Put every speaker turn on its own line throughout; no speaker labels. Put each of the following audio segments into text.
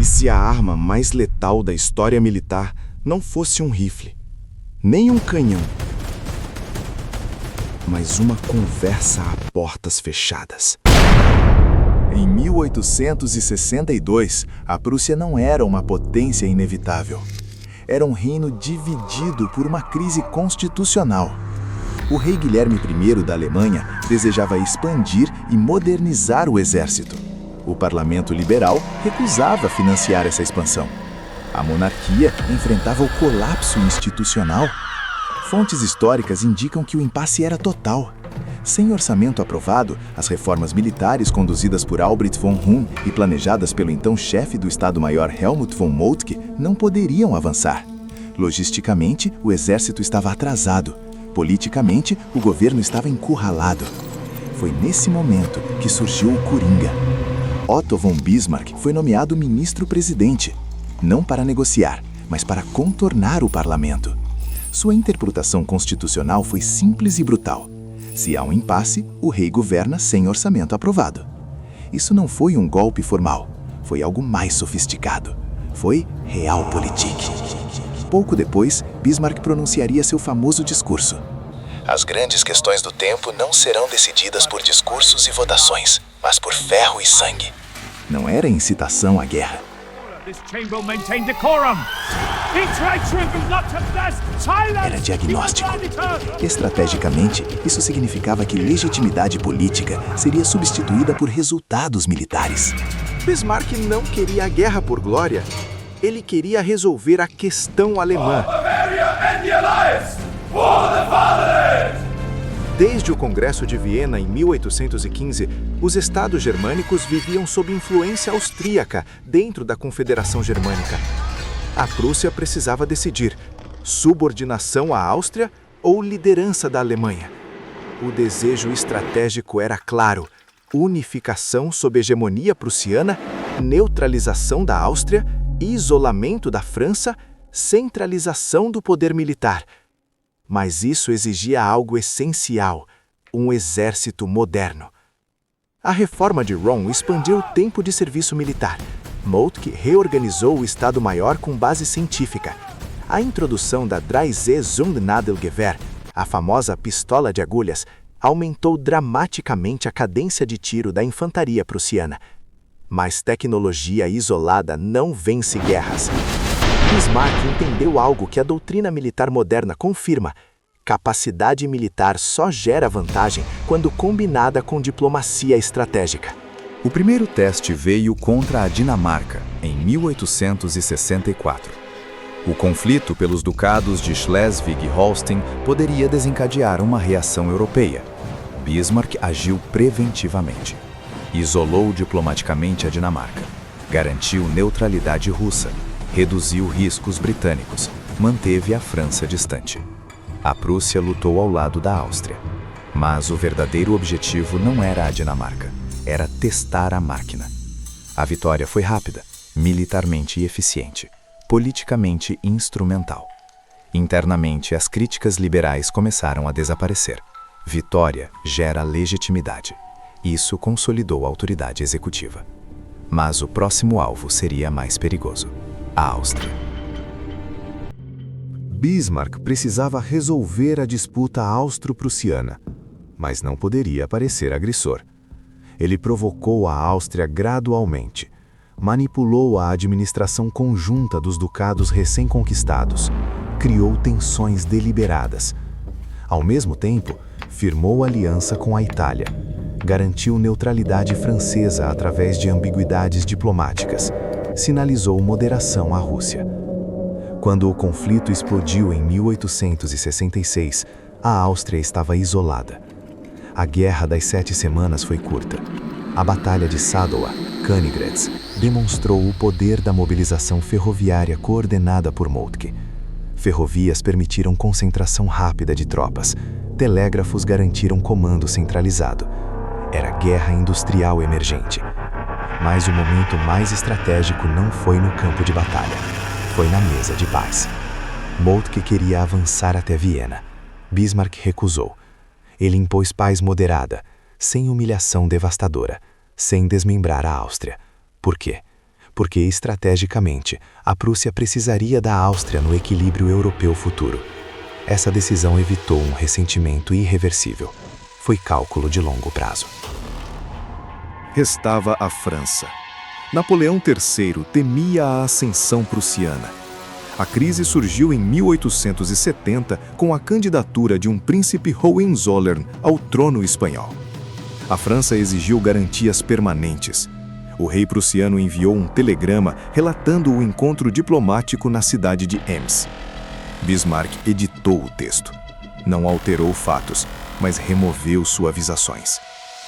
E se a arma mais letal da história militar não fosse um rifle, nem um canhão, mas uma conversa a portas fechadas? Em 1862, a Prússia não era uma potência inevitável. Era um reino dividido por uma crise constitucional. O rei Guilherme I da Alemanha desejava expandir e modernizar o exército. O parlamento liberal recusava financiar essa expansão. A monarquia enfrentava o colapso institucional. Fontes históricas indicam que o impasse era total. Sem orçamento aprovado, as reformas militares conduzidas por Albrecht von Hum e planejadas pelo então chefe do Estado-Maior Helmut von Moltke não poderiam avançar. Logisticamente, o exército estava atrasado. Politicamente, o governo estava encurralado. Foi nesse momento que surgiu o Coringa. Otto von Bismarck foi nomeado ministro-presidente, não para negociar, mas para contornar o parlamento. Sua interpretação constitucional foi simples e brutal. Se há um impasse, o rei governa sem orçamento aprovado. Isso não foi um golpe formal, foi algo mais sofisticado. Foi realpolitik. Pouco depois, Bismarck pronunciaria seu famoso discurso. As grandes questões do tempo não serão decididas por discursos e votações, mas por ferro e sangue. Não era incitação à guerra. Era diagnóstico. Estrategicamente, isso significava que legitimidade política seria substituída por resultados militares. Bismarck não queria a guerra por glória. Ele queria resolver a questão alemã. Desde o Congresso de Viena, em 1815, os estados germânicos viviam sob influência austríaca dentro da Confederação Germânica. A Prússia precisava decidir: subordinação à Áustria ou liderança da Alemanha. O desejo estratégico era claro: unificação sob hegemonia prussiana, neutralização da Áustria, isolamento da França, centralização do poder militar. Mas isso exigia algo essencial: um exército moderno. A reforma de Rohm expandiu o tempo de serviço militar. Moltke reorganizou o Estado-Maior com base científica. A introdução da Dreisetzungnadelgewehr, a famosa pistola de agulhas, aumentou dramaticamente a cadência de tiro da infantaria prussiana. Mas tecnologia isolada não vence guerras. Bismarck entendeu algo que a doutrina militar moderna confirma: capacidade militar só gera vantagem quando combinada com diplomacia estratégica.
O primeiro teste veio contra a Dinamarca, em 1864. O conflito pelos ducados de Schleswig e Holstein poderia desencadear uma reação europeia. Bismarck agiu preventivamente. Isolou diplomaticamente a Dinamarca, garantiu neutralidade russa, reduziu riscos britânicos, manteve a França distante. A Prússia lutou ao lado da Áustria. Mas o verdadeiro objetivo não era a Dinamarca, era testar a máquina. A vitória foi rápida, militarmente eficiente, politicamente instrumental. Internamente, as críticas liberais começaram a desaparecer. Vitória gera legitimidade. Isso consolidou a autoridade executiva. Mas o próximo alvo seria mais perigoso: a Áustria.
Bismarck precisava resolver a disputa austro-prussiana, mas não poderia parecer agressor. Ele provocou a Áustria gradualmente, manipulou a administração conjunta dos ducados recém-conquistados, criou tensões deliberadas. Ao mesmo tempo, firmou aliança com a Itália, garantiu neutralidade francesa através de ambiguidades diplomáticas, sinalizou moderação à Rússia. Quando o conflito explodiu em 1866, a Áustria estava isolada. A Guerra das 7 Semanas foi curta. A Batalha de Sadowa, Königgrätz, demonstrou o poder da mobilização ferroviária coordenada por Moltke. Ferrovias permitiram concentração rápida de tropas. Telégrafos garantiram comando centralizado. Era guerra industrial emergente. Mas o momento mais estratégico não foi no campo de batalha. Foi na mesa de paz. Moltke queria avançar até Viena. Bismarck recusou. Ele impôs paz moderada, sem humilhação devastadora, sem desmembrar a Áustria. Por quê? porque estrategicamente a Prússia precisaria da Áustria no equilíbrio europeu futuro. Essa decisão evitou um ressentimento irreversível. Foi cálculo de longo prazo.
Restava a França. Napoleão III temia a ascensão prussiana. A crise surgiu em 1870 com a candidatura de um príncipe Hohenzollern ao trono espanhol. A França exigiu garantias permanentes. O rei prussiano enviou um telegrama relatando o encontro diplomático na cidade de Ems. Bismarck editou o texto. Não alterou fatos, mas removeu suavizações.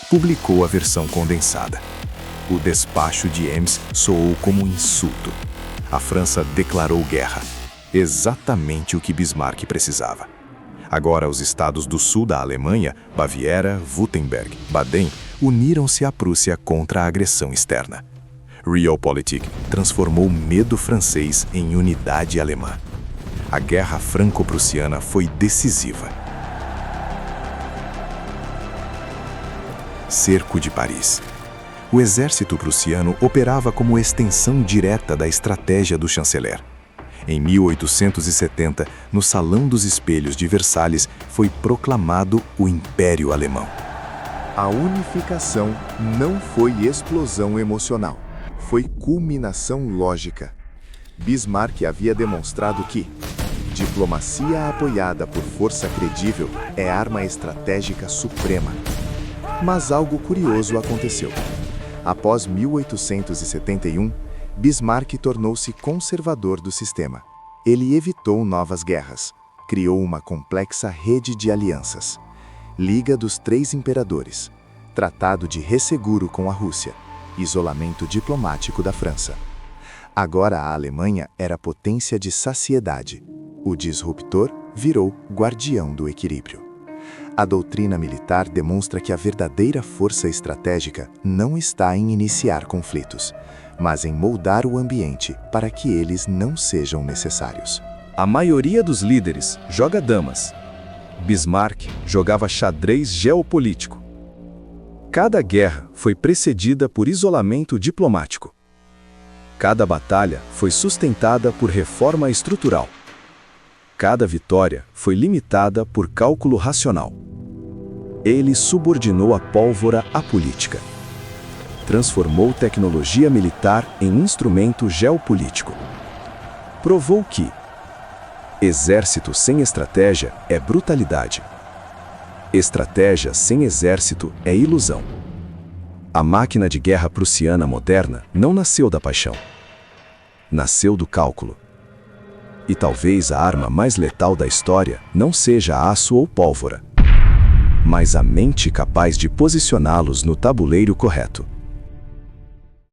Publicou a versão condensada. O despacho de Ems soou como um insulto. A França declarou guerra. Exatamente o que Bismarck precisava. Agora os estados do sul da Alemanha, Baviera, Württemberg, Baden, uniram-se à Prússia contra a agressão externa. Realpolitik transformou o medo francês em unidade alemã. A guerra franco-prussiana foi decisiva. Cerco de Paris. O exército prussiano operava como extensão direta da estratégia do chanceler. Em 1870, no Salão dos Espelhos de Versalhes, foi proclamado o Império Alemão. A unificação não foi explosão emocional, foi culminação lógica. Bismarck havia demonstrado que diplomacia apoiada por força credível é arma estratégica suprema. Mas algo curioso aconteceu. Após 1871, Bismarck tornou-se conservador do sistema. Ele evitou novas guerras, criou uma complexa rede de alianças. Liga dos Três Imperadores, Tratado de Resseguro com a Rússia, isolamento diplomático da França. Agora a Alemanha era potência de saciedade. O disruptor virou guardião do equilíbrio. A doutrina militar demonstra que a verdadeira força estratégica não está em iniciar conflitos, mas em moldar o ambiente para que eles não sejam necessários.
A maioria dos líderes joga damas. Bismarck jogava xadrez geopolítico. Cada guerra foi precedida por isolamento diplomático. Cada batalha foi sustentada por reforma estrutural. Cada vitória foi limitada por cálculo racional. Ele subordinou a pólvora à política. Transformou tecnologia militar em instrumento geopolítico. Provou que exército sem estratégia é brutalidade. Estratégia sem exército é ilusão. A máquina de guerra prussiana moderna não nasceu da paixão. Nasceu do cálculo. E talvez a arma mais letal da história não seja aço ou pólvora, mas a mente capaz de posicioná-los no tabuleiro correto.